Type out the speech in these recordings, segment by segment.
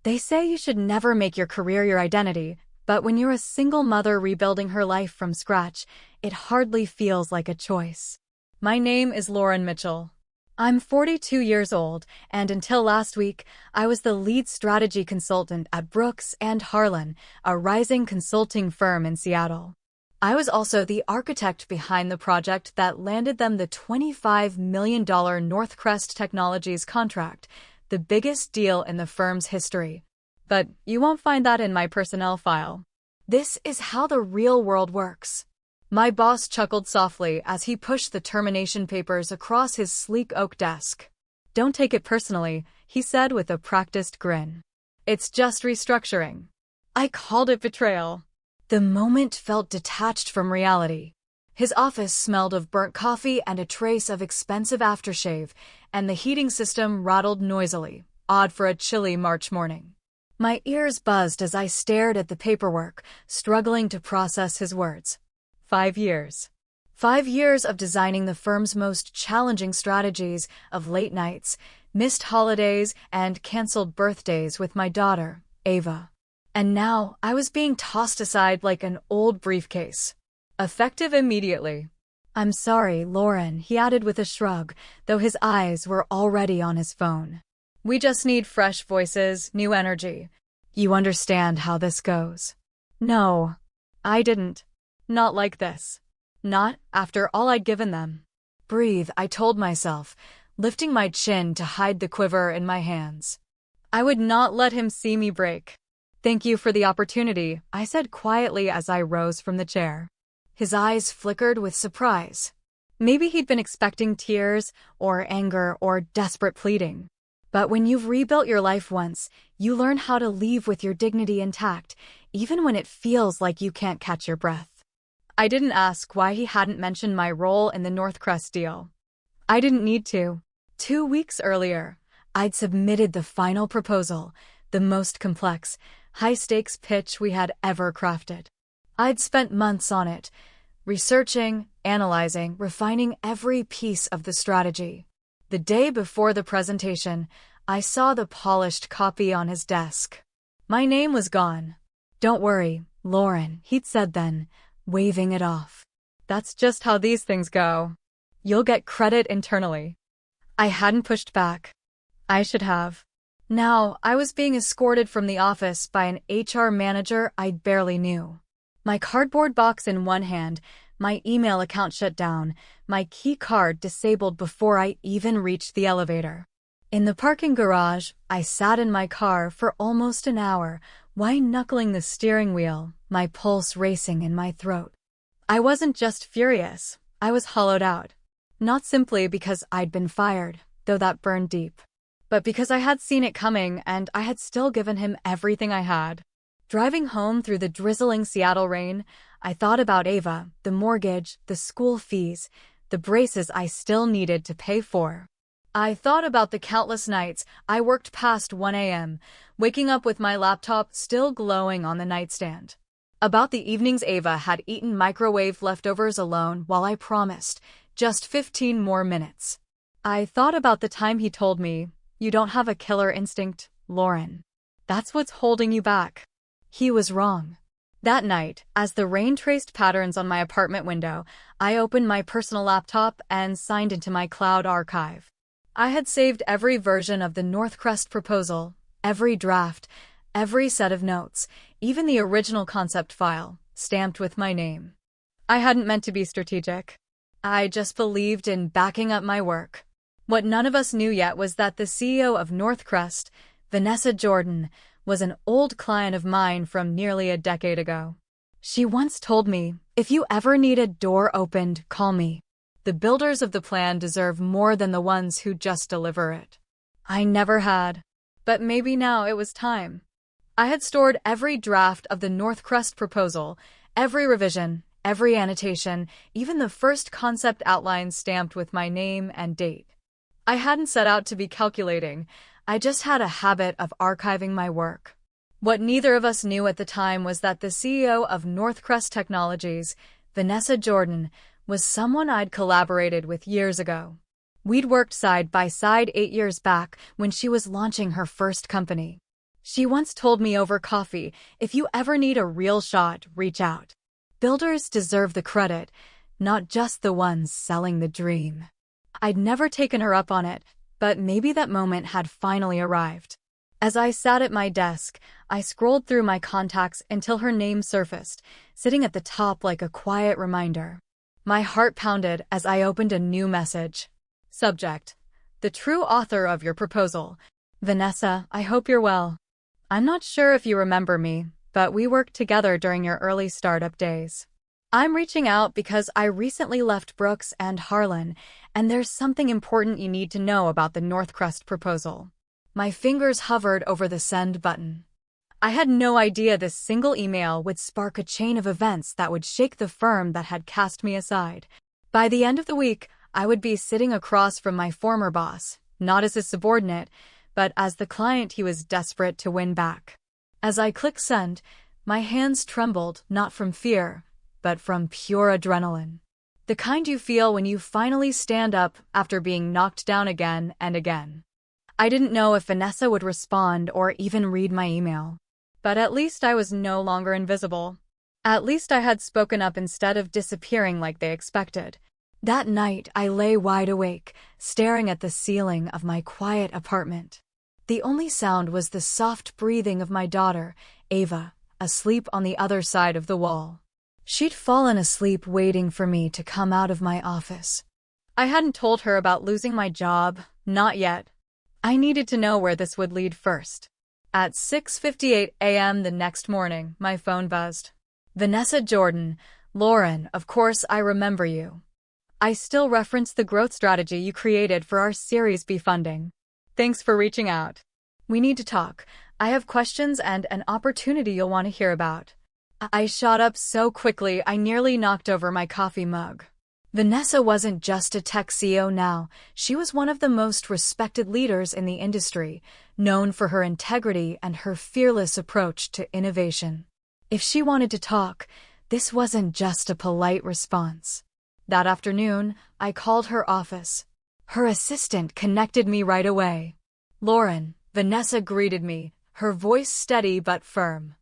They say you should never make your career your identity, but when you're a single mother rebuilding her life from scratch, it hardly feels like a choice. My name is Lauren Mitchell. I'm 42 years old, and until last week, I was the lead strategy consultant at Brooks and Harlan, a rising consulting firm in Seattle. I was also the architect behind the project that landed them the $25 million Northcrest Technologies contract, the biggest deal in the firm's history. But you won't find that in my personnel file. This is how the real world works. My boss chuckled softly as he pushed the termination papers across his sleek oak desk. "Don't take it personally," he said with a practiced grin. "It's just restructuring." I called it betrayal. The moment felt detached from reality. His office smelled of burnt coffee and a trace of expensive aftershave, and the heating system rattled noisily, odd for a chilly March morning. My ears buzzed as I stared at the paperwork, struggling to process his words. 5 years. 5 years of designing the firm's most challenging strategies, of late nights, missed holidays, and canceled birthdays with my daughter, Ava. And now I was being tossed aside like an old briefcase. Effective immediately. "I'm sorry, Lauren," he added with a shrug, though his eyes were already on his phone. "We just need fresh voices, new energy. You understand how this goes." No, I didn't. Not like this. Not after all I'd given them. "Breathe," I told myself, lifting my chin to hide the quiver in my hands. I would not let him see me break. "Thank you for the opportunity," I said quietly as I rose from the chair. His eyes flickered with surprise. Maybe he'd been expecting tears, or anger, or desperate pleading. But when you've rebuilt your life once, you learn how to leave with your dignity intact, even when it feels like you can't catch your breath. I didn't ask why he hadn't mentioned my role in the Northcrest deal. I didn't need to. 2 weeks earlier, I'd submitted the final proposal, the most complex, high-stakes pitch we had ever crafted. I'd spent months on it, researching, analyzing, refining every piece of the strategy. The day before the presentation, I saw the polished copy on his desk. My name was gone. "Don't worry, Lauren," he'd said then, waving it off. "That's just how these things go. You'll get credit internally." I hadn't pushed back. I should have. Now, I was being escorted from the office by an HR manager I barely knew. My cardboard box in one hand, my email account shut down, my key card disabled before I even reached the elevator. In the parking garage, I sat in my car for almost an hour, white-knuckling the steering wheel, my pulse racing in my throat. I wasn't just furious, I was hollowed out. Not simply because I'd been fired, though that burned deep, but because I had seen it coming and I had still given him everything I had. Driving home through the drizzling Seattle rain, I thought about Ava, the mortgage, the school fees, the braces I still needed to pay for. I thought about the countless nights I worked past 1 a.m., waking up with my laptop still glowing on the nightstand. About the evenings Ava had eaten microwave leftovers alone while I promised, just 15 more minutes. I thought about the time he told me, "You don't have a killer instinct, Lauren. That's what's holding you back." He was wrong. That night, as the rain traced patterns on my apartment window, I opened my personal laptop and signed into my cloud archive. I had saved every version of the Northcrest proposal, every draft, every set of notes, even the original concept file, stamped with my name. I hadn't meant to be strategic. I just believed in backing up my work. What none of us knew yet was that the CEO of Northcrest, Vanessa Jordan, was an old client of mine from nearly a decade ago. She once told me, "If you ever need a door opened, call me. The builders of the plan deserve more than the ones who just deliver it." I never had. But maybe now it was time. I had stored every draft of the Northcrest proposal, every revision, every annotation, even the first concept outline stamped with my name and date. I hadn't set out to be calculating. I just had a habit of archiving my work. What neither of us knew at the time was that the CEO of Northcrest Technologies, Vanessa Jordan, was someone I'd collaborated with years ago. We'd worked side by side 8 years back when she was launching her first company. She once told me over coffee, if you ever need a real shot, reach out. Builders deserve the credit, not just the ones selling the dream. I'd never taken her up on it, but maybe that moment had finally arrived. As I sat at my desk, I scrolled through my contacts until her name surfaced, sitting at the top like a quiet reminder. My heart pounded as I opened a new message. Subject: the true author of your proposal. Vanessa, I hope you're well. I'm not sure if you remember me, but we worked together during your early startup days. I'm reaching out because I recently left Brooks and Harlan, and there's something important you need to know about the Northcrest proposal. My fingers hovered over the send button. I had no idea this single email would spark a chain of events that would shake the firm that had cast me aside. By the end of the week, I would be sitting across from my former boss, not as his subordinate, but as the client he was desperate to win back. As I clicked send, my hands trembled, not from fear, but from pure adrenaline. The kind you feel when you finally stand up after being knocked down again and again. I didn't know if Vanessa would respond or even read my email. But at least I was no longer invisible. At least I had spoken up instead of disappearing like they expected. That night, I lay wide awake, staring at the ceiling of my quiet apartment. The only sound was the soft breathing of my daughter, Ava, asleep on the other side of the wall. She'd fallen asleep waiting for me to come out of my office. I hadn't told her about losing my job, not yet. I needed to know where this would lead first. At 6:58 a.m. the next morning, my phone buzzed. Vanessa Jordan, Lauren, of course I remember you. I still reference the growth strategy you created for our Series B funding. Thanks for reaching out. We need to talk. I have questions and an opportunity you'll want to hear about. I shot up so quickly I nearly knocked over my coffee mug. Vanessa wasn't just a tech CEO now, she was one of the most respected leaders in the industry, known for her integrity and her fearless approach to innovation. If she wanted to talk, this wasn't just a polite response. That afternoon, I called her office. Her assistant connected me right away. Lauren, Vanessa greeted me, her voice steady but firm.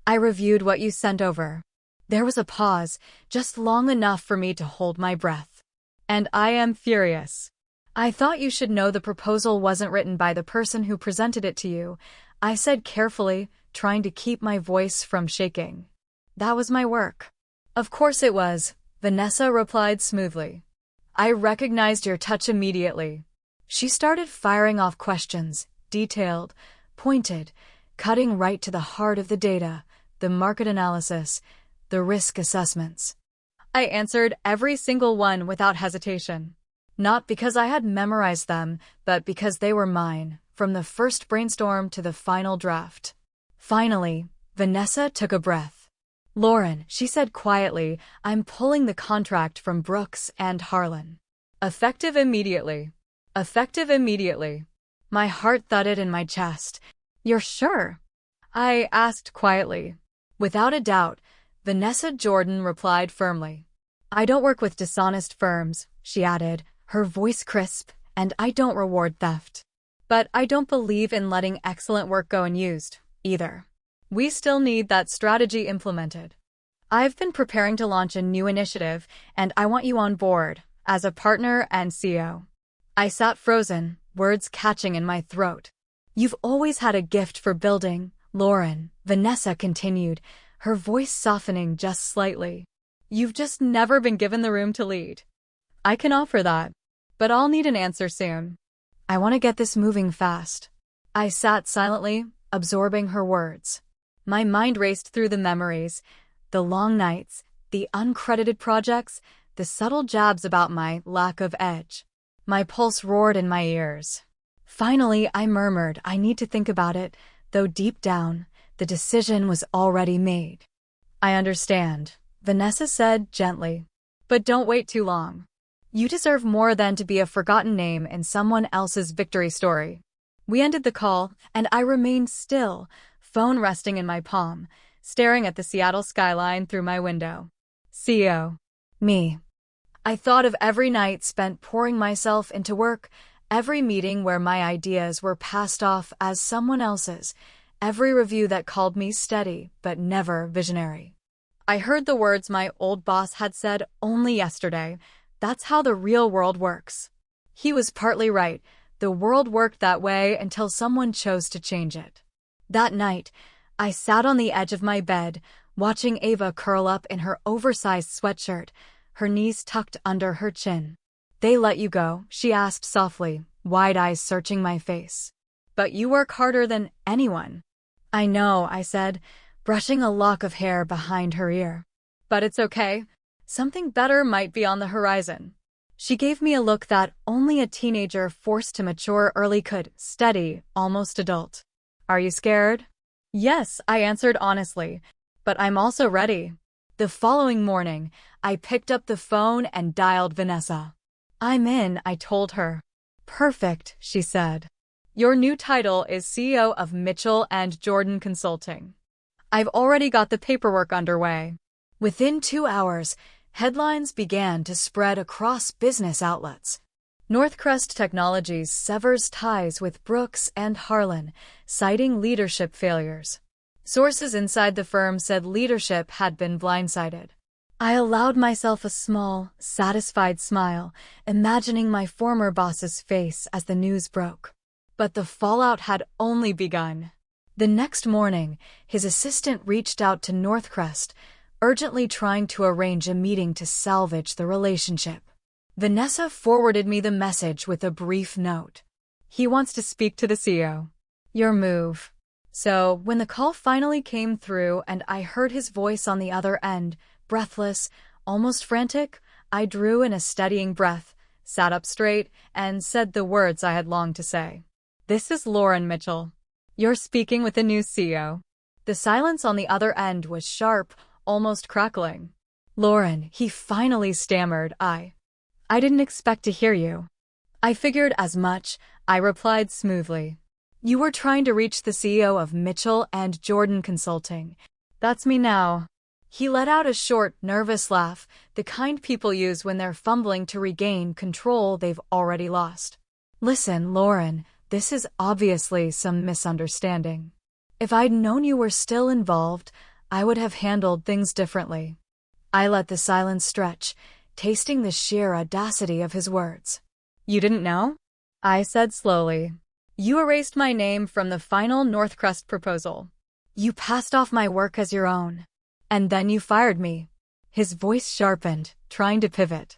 I reviewed what you sent over. There was a pause, just long enough for me to hold my breath. And I am furious. I thought you should know the proposal wasn't written by the person who presented it to you, I said carefully, trying to keep my voice from shaking. That was my work. Of course it was, Vanessa replied smoothly. I recognized your touch immediately. She started firing off questions, detailed, pointed, cutting right to the heart of the data, the market analysis, the risk assessments. I answered every single one without hesitation. Not because I had memorized them, but because they were mine, from the first brainstorm to the final draft. Finally, Vanessa took a breath. Lauren, she said quietly, I'm pulling the contract from Brooks and Harlan. Effective immediately. Effective immediately. My heart thudded in my chest. You're sure? I asked quietly. Without a doubt, Vanessa Jordan replied firmly. I don't work with dishonest firms, she added, her voice crisp, and I don't reward theft. But I don't believe in letting excellent work go unused, either. We still need that strategy implemented. I've been preparing to launch a new initiative, and I want you on board, as a partner and CEO. I sat frozen, words catching in my throat. You've always had a gift for building, Lauren, Vanessa continued, her voice softening just slightly. You've just never been given the room to lead. I can offer that, but I'll need an answer soon. I want to get this moving fast. I sat silently, absorbing her words. My mind raced through the memories, the long nights, the uncredited projects, the subtle jabs about my lack of edge. My pulse roared in my ears. Finally, I murmured, I need to think about it, though deep down, the decision was already made. I understand, Vanessa said gently. But don't wait too long. You deserve more than to be a forgotten name in someone else's victory story. We ended the call, and I remained still, phone resting in my palm, staring at the Seattle skyline through my window. CEO. Me. I thought of every night spent pouring myself into work, every meeting where my ideas were passed off as someone else's, every review that called me steady, but never visionary. I heard the words my old boss had said only yesterday. That's how the real world works. He was partly right. The world worked that way until someone chose to change it. That night, I sat on the edge of my bed, watching Ava curl up in her oversized sweatshirt, her knees tucked under her chin. "They let you go?" she asked softly, wide eyes searching my face. "But you work harder than anyone." "I know," I said, brushing a lock of hair behind her ear. "But it's okay. Something better might be on the horizon." She gave me a look that only a teenager forced to mature early could, steady, almost adult. "Are you scared?" "Yes," I answered honestly, "but I'm also ready." The following morning, I picked up the phone and dialed Vanessa. "I'm in," I told her. "Perfect," she said. "Your new title is CEO of Mitchell and Jordan Consulting. I've already got the paperwork underway." Within 2 hours, headlines began to spread across business outlets. Northcrest Technologies severs ties with Brooks and Harlan, citing leadership failures. Sources inside the firm said leadership had been blindsided. I allowed myself a small, satisfied smile, imagining my former boss's face as the news broke. But the fallout had only begun. The next morning, his assistant reached out to Northcrest, urgently trying to arrange a meeting to salvage the relationship. Vanessa forwarded me the message with a brief note. "He wants to speak to the CEO. Your move." So, when the call finally came through and I heard his voice on the other end, breathless, almost frantic, I drew in a steadying breath, sat up straight, and said the words I had longed to say. "This is Lauren Mitchell. You're speaking with the new CEO." The silence on the other end was sharp, almost crackling. "Lauren," he finally stammered, I didn't expect to hear you." "I figured as much," I replied smoothly. "You were trying to reach the CEO of Mitchell and Jordan Consulting. That's me now." He let out a short, nervous laugh, the kind people use when they're fumbling to regain control they've already lost. "Listen, Lauren, this is obviously some misunderstanding. If I'd known you were still involved, I would have handled things differently." I let the silence stretch, tasting the sheer audacity of his words. "You didn't know?" I said slowly. "You erased my name from the final Northcrest proposal. You passed off my work as your own. And then you fired me." His voice sharpened, trying to pivot.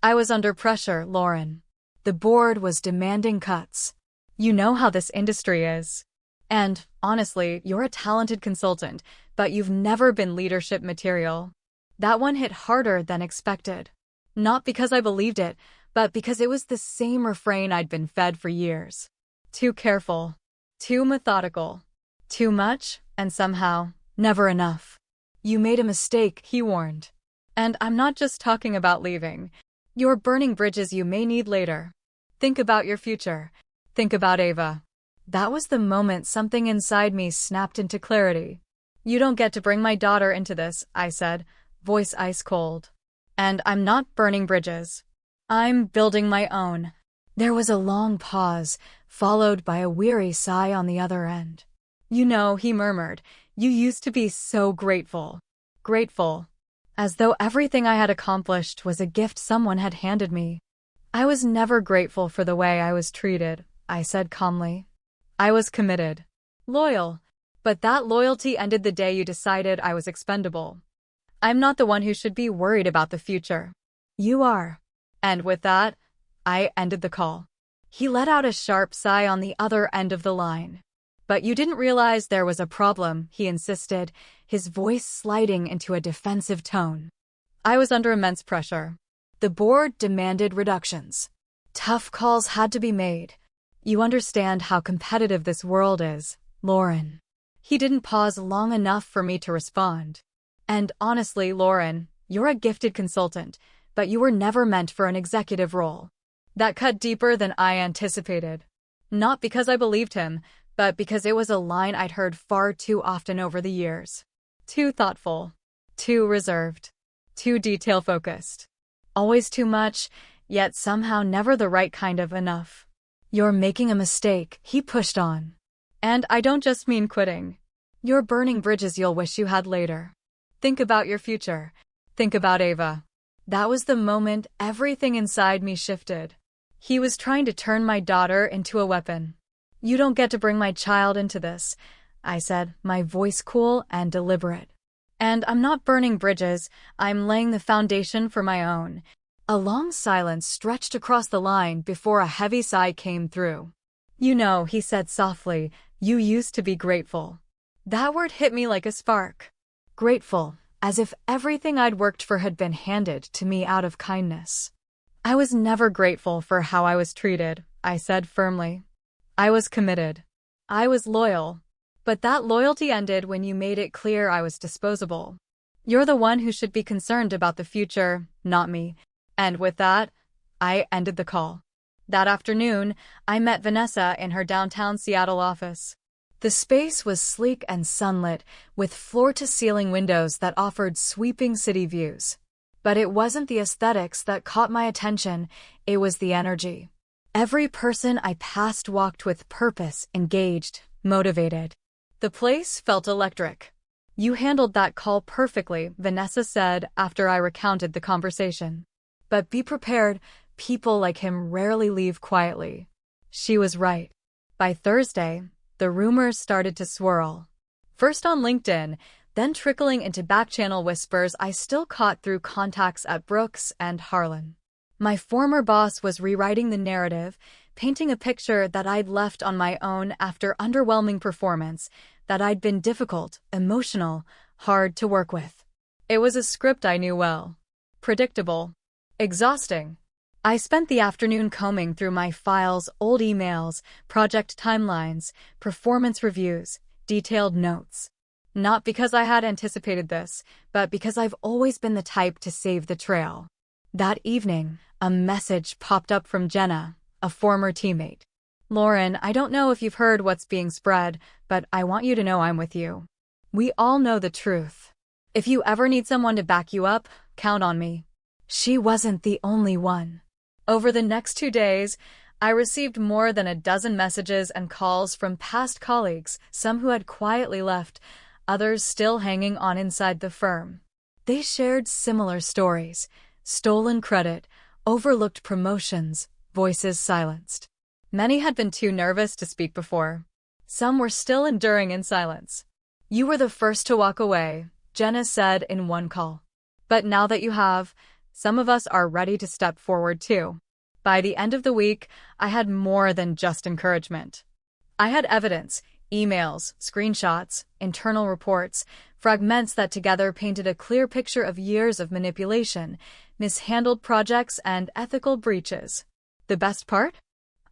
"I was under pressure, Lauren. The board was demanding cuts. You know how this industry is. And, honestly, you're a talented consultant, but you've never been leadership material." That one hit harder than expected. Not because I believed it, but because it was the same refrain I'd been fed for years. Too careful. Too methodical. Too much, and somehow, never enough. "You made a mistake," he warned. "And I'm not just talking about leaving. You're burning bridges you may need later. Think about your future. Think about Ava." That was the moment something inside me snapped into clarity. "You don't get to bring my daughter into this," I said, voice ice cold. "And I'm not burning bridges. I'm building my own." There was a long pause, followed by a weary sigh on the other end. "You know," he murmured, "you used to be so grateful." Grateful. As though everything I had accomplished was a gift someone had handed me. "I was never grateful for the way I was treated," I said calmly. "I was committed. Loyal. But that loyalty ended the day you decided I was expendable. I'm not the one who should be worried about the future. You are." And with that, I ended the call. He let out a sharp sigh on the other end of the line. "But you didn't realize there was a problem," he insisted, his voice sliding into a defensive tone. "I was under immense pressure. The board demanded reductions. Tough calls had to be made. You understand how competitive this world is, Lauren." He didn't pause long enough for me to respond. "And honestly, Lauren, you're a gifted consultant, but you were never meant for an executive role." That cut deeper than I anticipated. Not because I believed him, but because it was a line I'd heard far too often over the years. Too thoughtful. Too reserved. Too detail-focused. Always too much, yet somehow never the right kind of enough. "You're making a mistake," he pushed on. And I don't just mean quitting. You're burning bridges you'll wish you had later. Think about your future. Think about Ava. That was the moment everything inside me shifted. He was trying to turn my daughter into a weapon. You don't get to bring my child into this, I said, my voice cool and deliberate. And I'm not burning bridges, I'm laying the foundation for my own. A long silence stretched across the line before a heavy sigh came through. You know, he said softly, you used to be grateful. That word hit me like a spark. Grateful, as if everything I'd worked for had been handed to me out of kindness. I was never grateful for how I was treated, I said firmly. I was committed. I was loyal. But that loyalty ended when you made it clear I was disposable. You're the one who should be concerned about the future, not me. And with that, I ended the call. That afternoon, I met Vanessa in her downtown Seattle office. The space was sleek and sunlit, with floor-to-ceiling windows that offered sweeping city views. But it wasn't the aesthetics that caught my attention, it was the energy. Every person I passed walked with purpose, engaged, motivated. The place felt electric. You handled that call perfectly, Vanessa said after I recounted the conversation. But be prepared, people like him rarely leave quietly. She was right. By Thursday, the rumors started to swirl. First on LinkedIn, then trickling into back-channel whispers I still caught through contacts at Brooks and Harlan. My former boss was rewriting the narrative, painting a picture that I'd left on my own after underwhelming performance, that I'd been difficult, emotional, hard to work with. It was a script I knew well. Predictable. Exhausting. I spent the afternoon combing through my files, old emails, project timelines, performance reviews, detailed notes. Not because I had anticipated this, but because I've always been the type to save the trail. That evening, a message popped up from Jenna, a former teammate. Lauren, I don't know if you've heard what's being spread, but I want you to know I'm with you. We all know the truth. If you ever need someone to back you up, count on me. She wasn't the only one. Over the next 2 days, I received more than a dozen messages and calls from past colleagues, some who had quietly left, others still hanging on inside the firm. They shared similar stories: stolen credit, overlooked promotions, voices silenced. Many had been too nervous to speak before. Some were still enduring in silence. You were the first to walk away, Jenna said in one call. But now that you have, some of us are ready to step forward too. By the end of the week, I had more than just encouragement. I had evidence, emails, screenshots, internal reports, fragments that together painted a clear picture of years of manipulation, mishandled projects, and ethical breaches. The best part?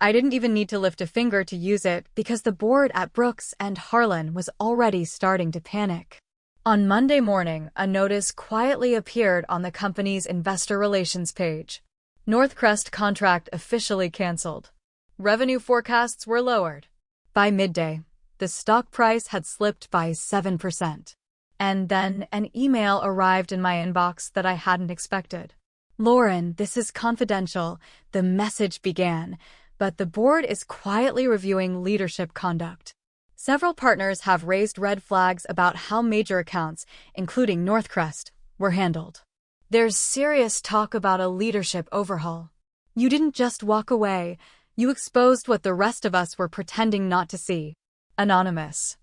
I didn't even need to lift a finger to use it because the board at Brooks and Harlan was already starting to panic. On Monday morning, a notice quietly appeared on the company's investor relations page. Northcrest contract officially canceled. Revenue forecasts were lowered. By midday, the stock price had slipped by 7%. And then an email arrived in my inbox that I hadn't expected. Lauren, this is confidential, the message began, but the board is quietly reviewing leadership conduct. Several partners have raised red flags about how major accounts, including Northcrest, were handled. There's serious talk about a leadership overhaul. You didn't just walk away, you exposed what the rest of us were pretending not to see. Anonymous.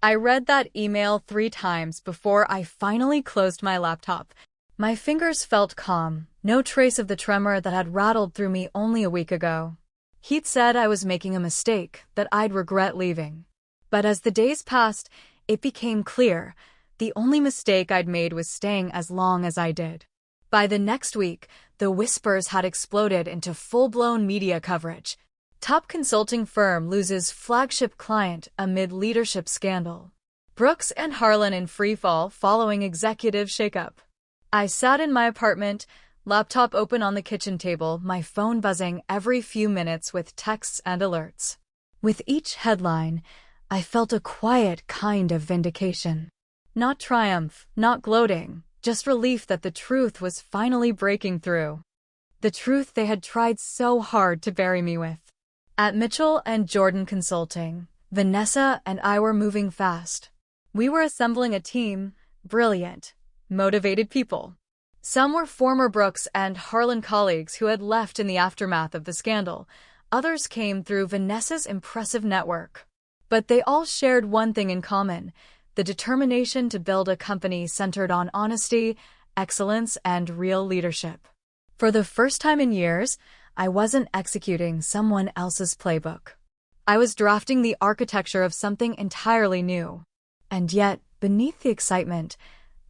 I read that email 3 times before I finally closed my laptop. My fingers felt calm, no trace of the tremor that had rattled through me only a week ago. He'd said I was making a mistake, that I'd regret leaving. But as the days passed, it became clear, the only mistake I'd made was staying as long as I did. By the next week, the whispers had exploded into full-blown media coverage. Top consulting firm loses flagship client amid leadership scandal. Brooks and Harlan in freefall following executive shakeup. I sat in my apartment, laptop open on the kitchen table, my phone buzzing every few minutes with texts and alerts. With each headline, I felt a quiet kind of vindication. Not triumph, not gloating, just relief that the truth was finally breaking through. The truth they had tried so hard to bury me with. At Mitchell and Jordan Consulting, Vanessa and I were moving fast. We were assembling a team, brilliant, motivated people. Some were former Brooks and Harlan colleagues who had left in the aftermath of the scandal. Others came through Vanessa's impressive network. But they all shared one thing in common: the determination to build a company centered on honesty, excellence, and real leadership. For the first time in years, I wasn't executing someone else's playbook. I was drafting the architecture of something entirely new. And yet, beneath the excitement,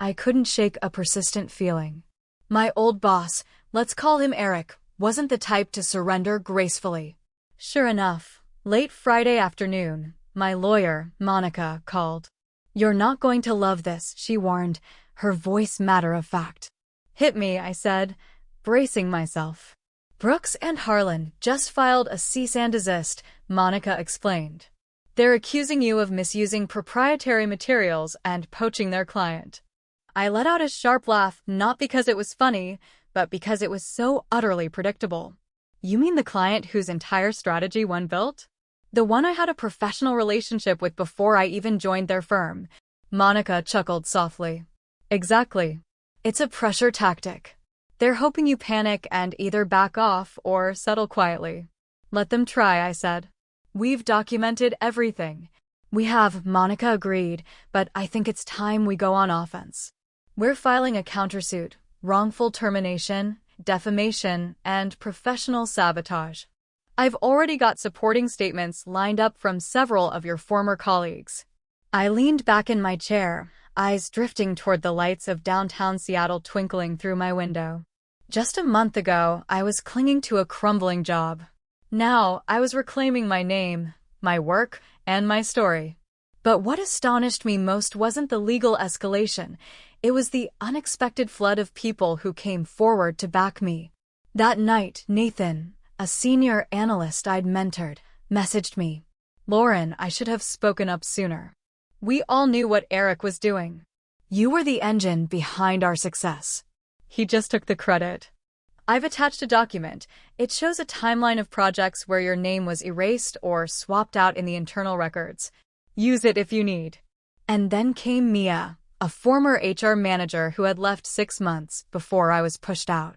I couldn't shake a persistent feeling. My old boss, let's call him Eric, wasn't the type to surrender gracefully. Sure enough, late Friday afternoon, my lawyer, Monica, called. "You're not going to love this," she warned, her voice matter of fact. "Hit me," I said, bracing myself. "Brooks and Harlan just filed a cease and desist," Monica explained. "They're accusing you of misusing proprietary materials and poaching their client." I let out a sharp laugh, not because it was funny, but because it was so utterly predictable. "You mean the client whose entire strategy one built? The one I had a professional relationship with before I even joined their firm?" Monica chuckled softly. "Exactly. It's a pressure tactic. They're hoping you panic and either back off or settle quietly." "Let them try," I said. "We've documented everything." "We have," Monica agreed, "but I think it's time we go on offense. We're filing a countersuit, wrongful termination, defamation, and professional sabotage. I've already got supporting statements lined up from several of your former colleagues." I leaned back in my chair, eyes drifting toward the lights of downtown Seattle twinkling through my window. Just a month ago, I was clinging to a crumbling job. Now, I was reclaiming my name, my work, and my story. But what astonished me most wasn't the legal escalation. It was the unexpected flood of people who came forward to back me. That night, Nathan, a senior analyst I'd mentored, messaged me. "Lauren, I should have spoken up sooner. We all knew what Eric was doing. You were the engine behind our success. He just took the credit." I've attached a document. It shows a timeline of projects where your name was erased or swapped out in the internal records. Use it if you need. And then came Mia, a former HR manager who had left 6 months before I was pushed out.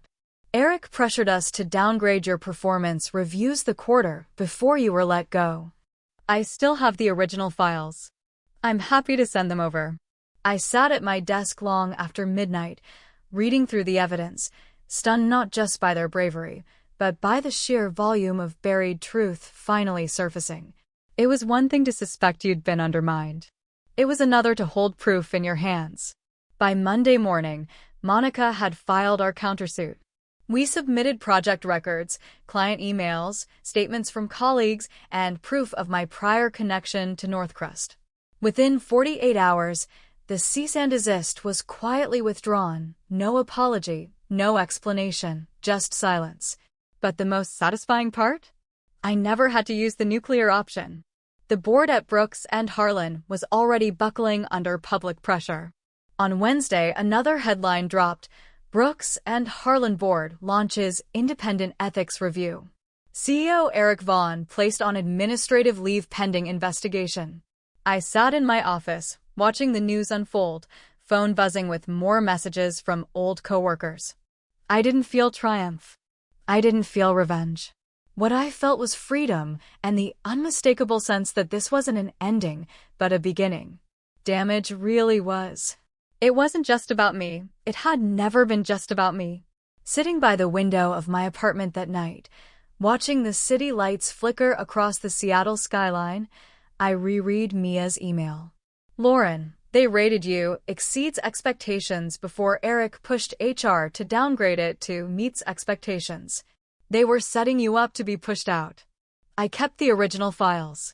"Eric pressured us to downgrade your performance reviews the quarter before you were let go." I still have the original files. I'm happy to send them over. I sat at my desk long after midnight, reading through the evidence, stunned not just by their bravery, but by the sheer volume of buried truth finally surfacing. It was one thing to suspect you'd been undermined. It was another to hold proof in your hands. By Monday morning, Monica had filed our countersuit. We submitted project records, client emails, statements from colleagues, and proof of my prior connection to Northcrest. Within 48 hours, the cease and desist was quietly withdrawn. No apology, no explanation, just silence. But the most satisfying part? I never had to use the nuclear option. The board at Brooks and Harlan was already buckling under public pressure. On Wednesday, another headline dropped: Brooks and Harlan board launches independent ethics review. CEO Eric Vaughn placed on administrative leave pending investigation. I sat in my office, watching the news unfold, phone buzzing with more messages from old coworkers. I didn't feel triumph. I didn't feel revenge. What I felt was freedom and the unmistakable sense that this wasn't an ending, but a beginning. Damage really was. It wasn't just about me. It had never been just about me. Sitting by the window of my apartment that night, watching the city lights flicker across the Seattle skyline, I reread Mia's email. "Lauren, they rated you exceeds expectations before Eric pushed HR to downgrade it to meets expectations. They were setting you up to be pushed out." I kept the original files.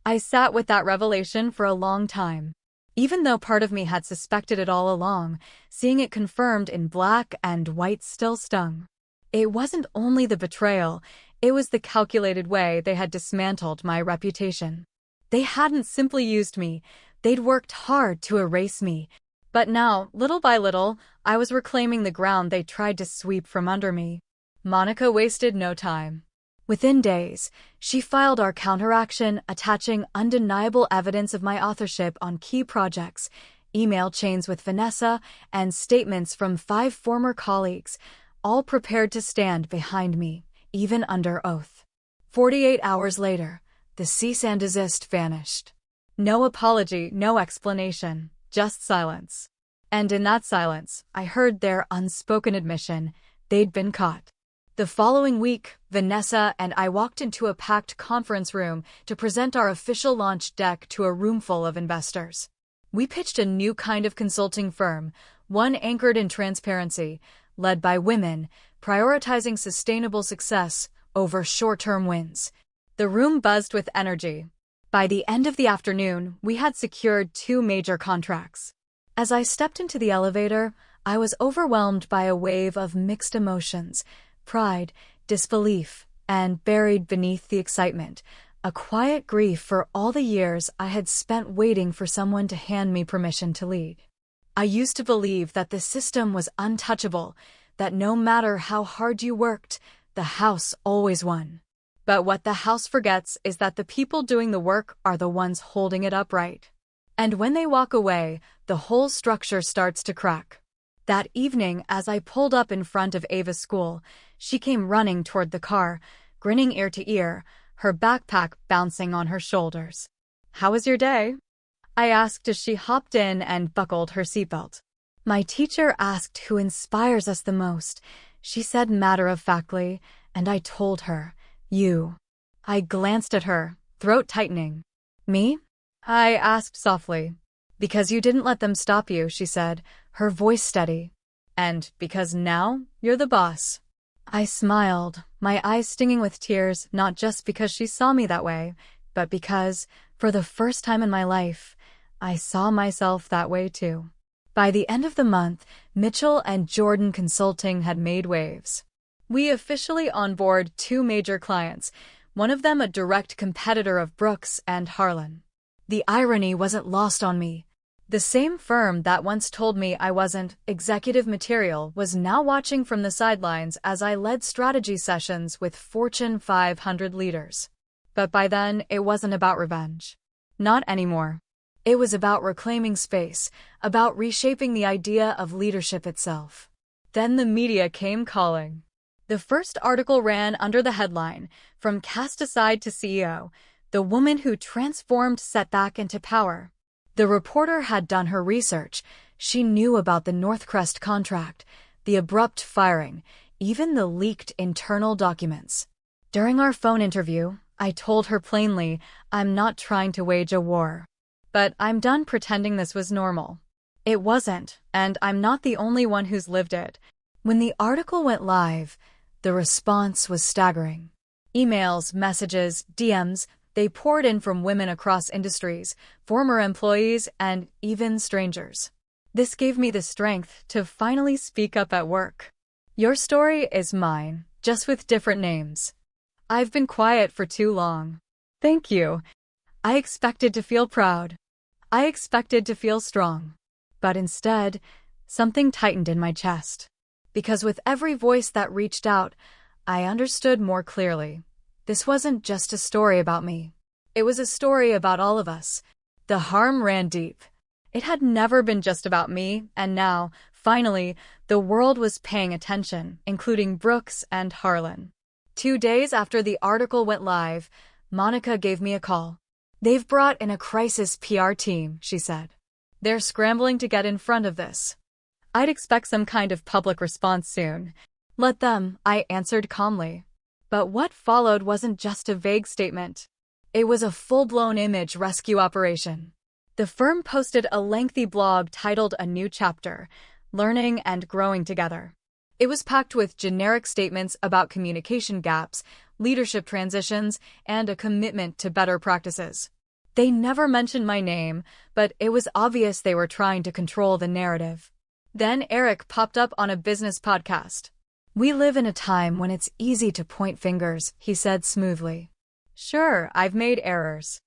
I sat with that revelation for a long time. Even though part of me had suspected it all along, seeing it confirmed in black and white still stung. It wasn't only the betrayal, it was the calculated way they had dismantled my reputation. They hadn't simply used me, they'd worked hard to erase me. But now, little by little, I was reclaiming the ground they tried to sweep from under me. Monica wasted no time. Within days, she filed our counteraction, attaching undeniable evidence of my authorship on key projects, email chains with Vanessa, and statements from 5 former colleagues, all prepared to stand behind me, even under oath. 48 hours later, the cease and desist vanished. No apology, no explanation, just silence. And in that silence, I heard their unspoken admission: they'd been caught. The following week, Vanessa and I walked into a packed conference room to present our official launch deck to a roomful of investors. We pitched a new kind of consulting firm, one anchored in transparency, led by women, prioritizing sustainable success over short-term wins. The room buzzed with energy. By the end of the afternoon, we had secured 2 major contracts. As I stepped into the elevator, I was overwhelmed by a wave of mixed emotions: pride, disbelief, and buried beneath the excitement, a quiet grief for all the years I had spent waiting for someone to hand me permission to lead. I used to believe that the system was untouchable, that no matter how hard you worked, the house always won. But what the house forgets is that the people doing the work are the ones holding it upright. And when they walk away, the whole structure starts to crack. That evening, as I pulled up in front of Ava's school, she came running toward the car, grinning ear to ear, her backpack bouncing on her shoulders. "How was your day?" I asked as she hopped in and buckled her seatbelt. "My teacher asked who inspires us the most," she said matter-of-factly, and I told her, "You." I glanced at her, throat tightening. "Me?" I asked softly. "Because you didn't let them stop you," she said, her voice steady. "And because now you're the boss." I smiled, my eyes stinging with tears, not just because she saw me that way, but because, for the first time in my life, I saw myself that way too. By the end of the month, Mitchell and Jordan Consulting had made waves. We officially onboard 2 major clients, one of them a direct competitor of Brooks and Harlan. The irony wasn't lost on me. The same firm that once told me I wasn't executive material was now watching from the sidelines as I led strategy sessions with Fortune 500 leaders. But by then, it wasn't about revenge. Not anymore. It was about reclaiming space, about reshaping the idea of leadership itself. Then the media came calling. The first article ran under the headline, "From Cast Aside to CEO, the woman who transformed setback into power." The reporter had done her research. She knew about the Northcrest contract, the abrupt firing, even the leaked internal documents. During our phone interview, I told her plainly, "I'm not trying to wage a war. But I'm done pretending this was normal." It wasn't, and I'm not the only one who's lived it. When the article went live, the response was staggering. Emails, messages, DMs, they poured in from women across industries, former employees, and even strangers. This gave me the strength to finally speak up at work. Your story is mine, just with different names. I've been quiet for too long. Thank you. I expected to feel proud. I expected to feel strong. But instead, something tightened in my chest. Because with every voice that reached out, I understood more clearly. This wasn't just a story about me. It was a story about all of us. The harm ran deep. It had never been just about me, and now, finally, the world was paying attention, including Brooks and Harlan. 2 days after the article went live, Monica gave me a call. "They've brought in a crisis PR team," she said. "They're scrambling to get in front of this. I'd expect some kind of public response soon." "Let them," I answered calmly. But what followed wasn't just a vague statement. It was a full-blown image rescue operation. The firm posted a lengthy blog titled "A New Chapter: Learning and Growing Together." It was packed with generic statements about communication gaps, leadership transitions, and a commitment to better practices. They never mentioned my name, but it was obvious they were trying to control the narrative. Then Eric popped up on a business podcast. "We live in a time when it's easy to point fingers," he said smoothly. "Sure, I've made errors.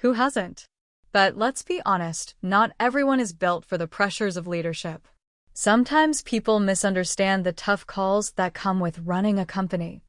Who hasn't? But let's be honest, not everyone is built for the pressures of leadership. Sometimes people misunderstand the tough calls that come with running a company."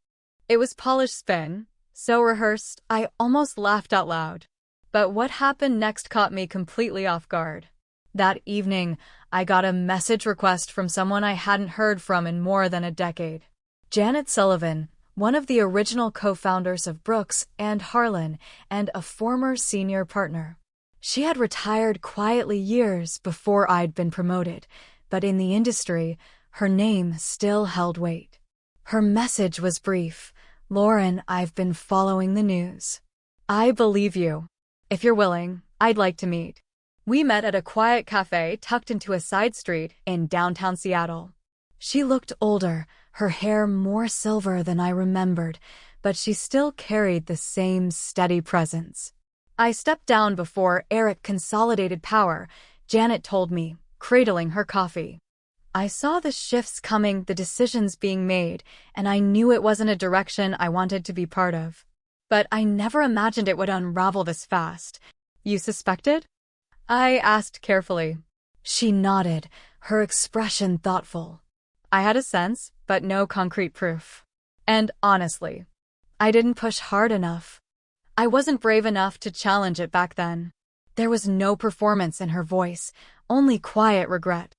It was polished spin, so rehearsed, I almost laughed out loud. But what happened next caught me completely off guard. That evening, I got a message request from someone I hadn't heard from in more than a decade. Janet Sullivan, one of the original co-founders of Brooks and Harlan, and a former senior partner. She had retired quietly years before I'd been promoted, but in the industry, her name still held weight. Her message was brief. "Lauren, I've been following the news. I believe you. If you're willing, I'd like to meet." We met at a quiet cafe tucked into a side street in downtown Seattle. She looked older, her hair more silver than I remembered, but she still carried the same steady presence. I stepped down before Eric consolidated power, Janet told me, cradling her coffee. I saw the shifts coming, the decisions being made, and I knew it wasn't a direction I wanted to be part of. But I never imagined it would unravel this fast. "You suspected?" I asked carefully. She nodded, her expression thoughtful. I had a sense, but no concrete proof. And honestly, I didn't push hard enough. I wasn't brave enough to challenge it back then. There was no performance in her voice, only quiet regret.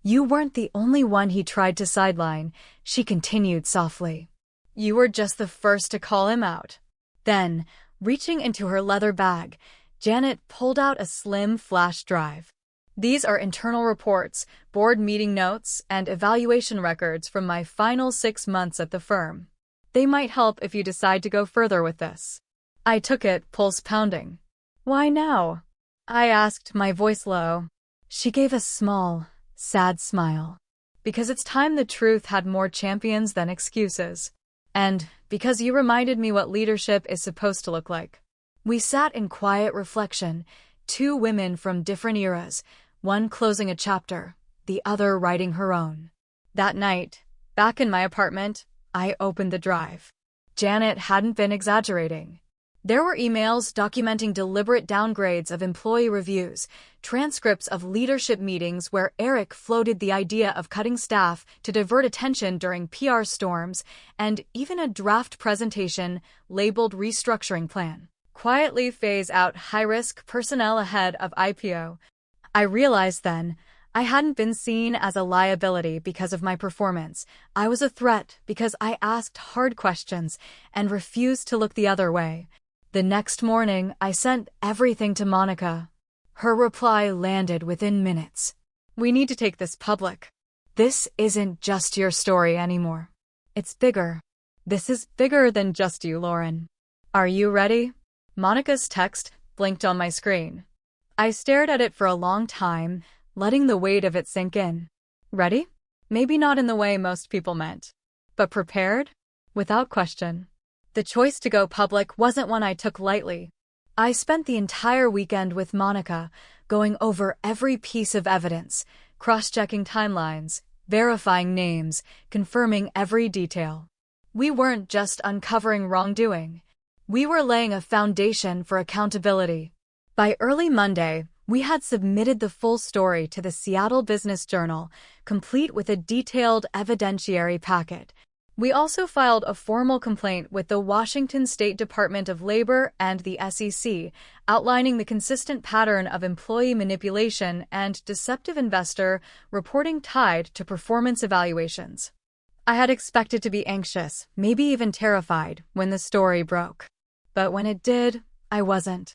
"You weren't the only one he tried to sideline," she continued softly. "You were just the first to call him out." Then, reaching into her leather bag, Janet pulled out a slim flash drive. "These are internal reports, board meeting notes, and evaluation records from my final 6 months at the firm. They might help if you decide to go further with this." I took it, pulse pounding. "Why now?" I asked, my voice low. She gave a small, sad smile. "Because it's time the truth had more champions than excuses. And because you reminded me what leadership is supposed to look like." We sat in quiet reflection, two women from different eras, one closing a chapter, the other writing her own. That night, back in my apartment, I opened the drive. Janet hadn't been exaggerating. There were emails documenting deliberate downgrades of employee reviews, transcripts of leadership meetings where Eric floated the idea of cutting staff to divert attention during PR storms, and even a draft presentation labeled restructuring plan. Quietly phase out high-risk personnel ahead of IPO. I realized then, I hadn't been seen as a liability because of my performance. I was a threat because I asked hard questions and refused to look the other way. The next morning, I sent everything to Monica. Her reply landed within minutes. "We need to take this public. This isn't just your story anymore. It's bigger. This is bigger than just you, Lauren. Are you ready?" Monica's text blinked on my screen. I stared at it for a long time, letting the weight of it sink in. Ready? Maybe not in the way most people meant. But prepared? Without question. The choice to go public wasn't one I took lightly. I spent the entire weekend with Monica, going over every piece of evidence, cross-checking timelines, verifying names, confirming every detail. We weren't just uncovering wrongdoing. We were laying a foundation for accountability. By early Monday, we had submitted the full story to the Seattle Business Journal, complete with a detailed evidentiary packet. We also filed a formal complaint with the Washington State Department of Labor and the SEC, outlining the consistent pattern of employee manipulation and deceptive investor reporting tied to performance evaluations. I had expected to be anxious, maybe even terrified, when the story broke. But when it did, I wasn't.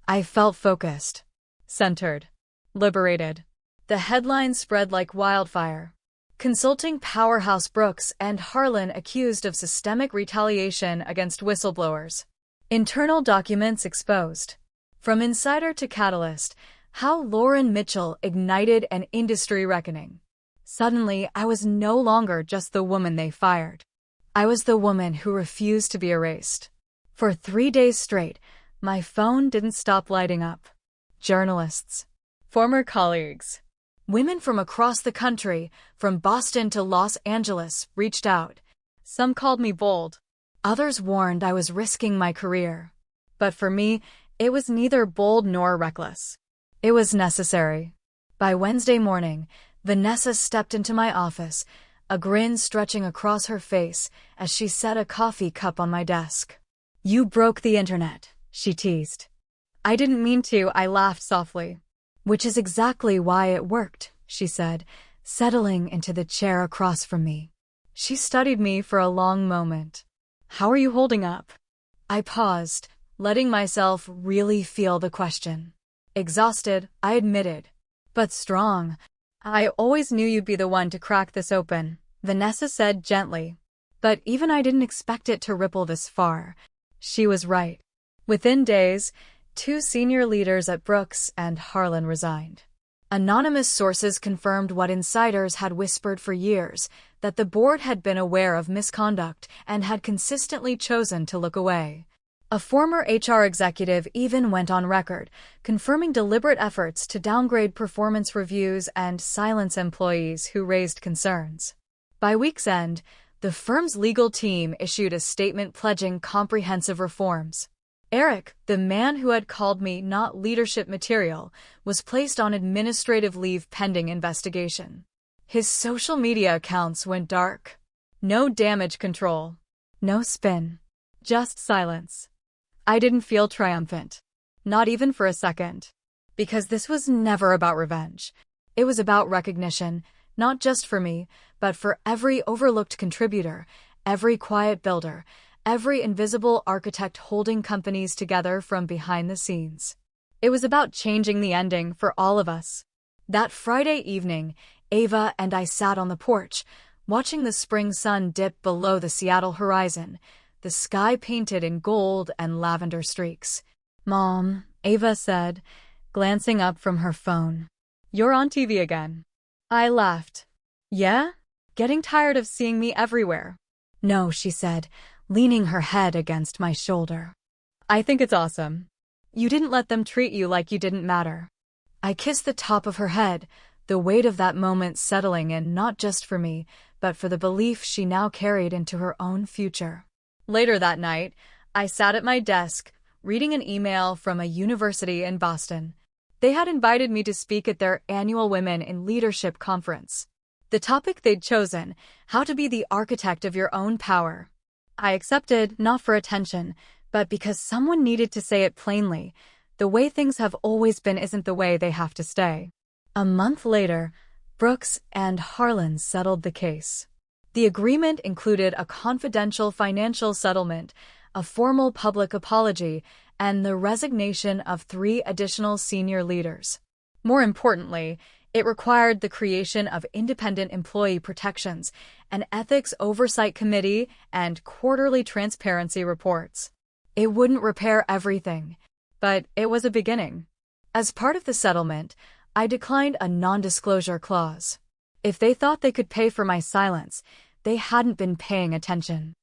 I felt focused, centered, liberated. The headlines spread like wildfire. Consulting powerhouse Brooks and Harlan accused of systemic retaliation against whistleblowers. Internal documents exposed. From insider to catalyst, how Lauren Mitchell ignited an industry reckoning. Suddenly, I was no longer just the woman they fired. I was the woman who refused to be erased. For 3 days straight, my phone didn't stop lighting up. Journalists, former colleagues, women from across the country, from Boston to Los Angeles, reached out. Some called me bold. Others warned I was risking my career. But for me, it was neither bold nor reckless. It was necessary. By Wednesday morning, Vanessa stepped into my office, a grin stretching across her face as she set a coffee cup on my desk. "You broke the internet," she teased. "I didn't mean to," I laughed softly. "Which is exactly why it worked," she said, settling into the chair across from me. She studied me for a long moment. "How are you holding up?" I paused, letting myself really feel the question. "Exhausted," I admitted. "But strong. I always knew you'd be the one to crack this open," Vanessa said gently. But even I didn't expect it to ripple this far. She was right. Within days, 2 senior leaders at Brooks and Harlan resigned. Anonymous sources confirmed what insiders had whispered for years, that the board had been aware of misconduct and had consistently chosen to look away. A former HR executive even went on record, confirming deliberate efforts to downgrade performance reviews and silence employees who raised concerns. By week's end, the firm's legal team issued a statement pledging comprehensive reforms. Eric, the man who had called me not leadership material, was placed on administrative leave pending investigation. His social media accounts went dark. No damage control. No spin. Just silence. I didn't feel triumphant. Not even for a second. Because this was never about revenge. It was about recognition, not just for me, but for every overlooked contributor, every quiet builder, every invisible architect holding companies together from behind the scenes. It was about changing the ending for all of us. That Friday evening, Ava and I sat on the porch, watching the spring sun dip below the Seattle horizon, the sky painted in gold and lavender streaks. "Mom," Ava said, glancing up from her phone. "You're on TV again." I laughed. "Yeah? Getting tired of seeing me everywhere?" "No," she said, leaning her head against my shoulder. "I think it's awesome. You didn't let them treat you like you didn't matter." I kissed the top of her head, the weight of that moment settling in not just for me, but for the belief she now carried into her own future. Later that night, I sat at my desk, reading an email from a university in Boston. They had invited me to speak at their annual Women in Leadership conference. The topic they'd chosen, how to be the architect of your own power. I accepted, not for attention, but because someone needed to say it plainly. The way things have always been isn't the way they have to stay. A month later, Brooks and Harlan settled the case. The agreement included a confidential financial settlement, a formal public apology, and the resignation of 3 additional senior leaders. More importantly, it required the creation of independent employee protections, an ethics oversight committee, and quarterly transparency reports. It wouldn't repair everything, but it was a beginning. As part of the settlement, I declined a non-disclosure clause. If they thought they could pay for my silence, they hadn't been paying attention.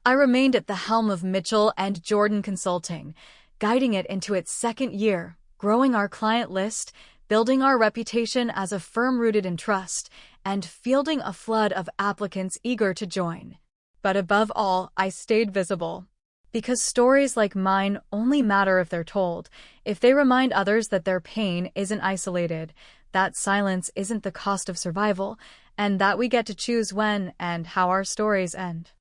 I remained at the helm of Mitchell and Jordan Consulting, guiding it into its 2nd year, growing our client list, building our reputation as a firm rooted in trust, and fielding a flood of applicants eager to join. But above all, I stayed visible. Because stories like mine only matter if they're told, if they remind others that their pain isn't isolated, that silence isn't the cost of survival, and that we get to choose when and how our stories end.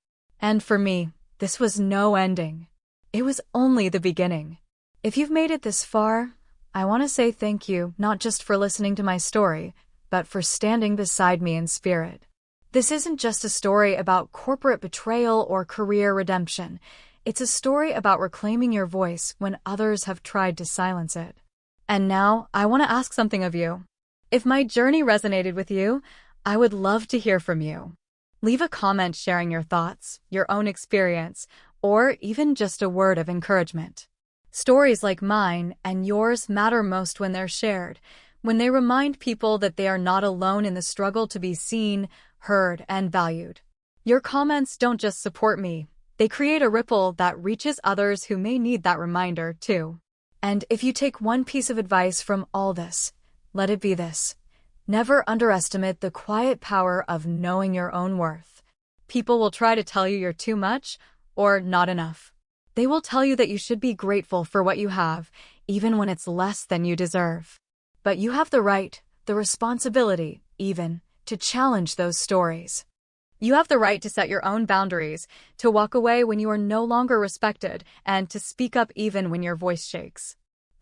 And for me, this was no ending. It was only the beginning. If you've made it this far, I want to say thank you, not just for listening to my story, but for standing beside me in spirit. This isn't just a story about corporate betrayal or career redemption. It's a story about reclaiming your voice when others have tried to silence it. And now, I want to ask something of you. If my journey resonated with you, I would love to hear from you. Leave a comment sharing your thoughts, your own experience, or even just a word of encouragement. Stories like mine and yours matter most when they're shared, when they remind people that they are not alone in the struggle to be seen, heard, and valued. Your comments don't just support me, they create a ripple that reaches others who may need that reminder, too. And if you take one piece of advice from all this, let it be this. Never underestimate the quiet power of knowing your own worth. People will try to tell you you're too much or not enough. They will tell you that you should be grateful for what you have, even when it's less than you deserve. But you have the right, the responsibility, even, to challenge those stories. You have the right to set your own boundaries, to walk away when you are no longer respected, and to speak up even when your voice shakes.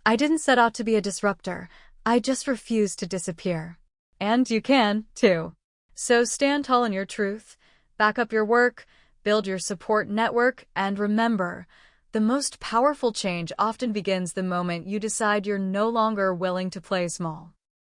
I didn't set out to be a disruptor. I just refused to disappear. And you can, too. So stand tall in your truth, back up your work, build your support network, and remember, the most powerful change often begins the moment you decide you're no longer willing to play small.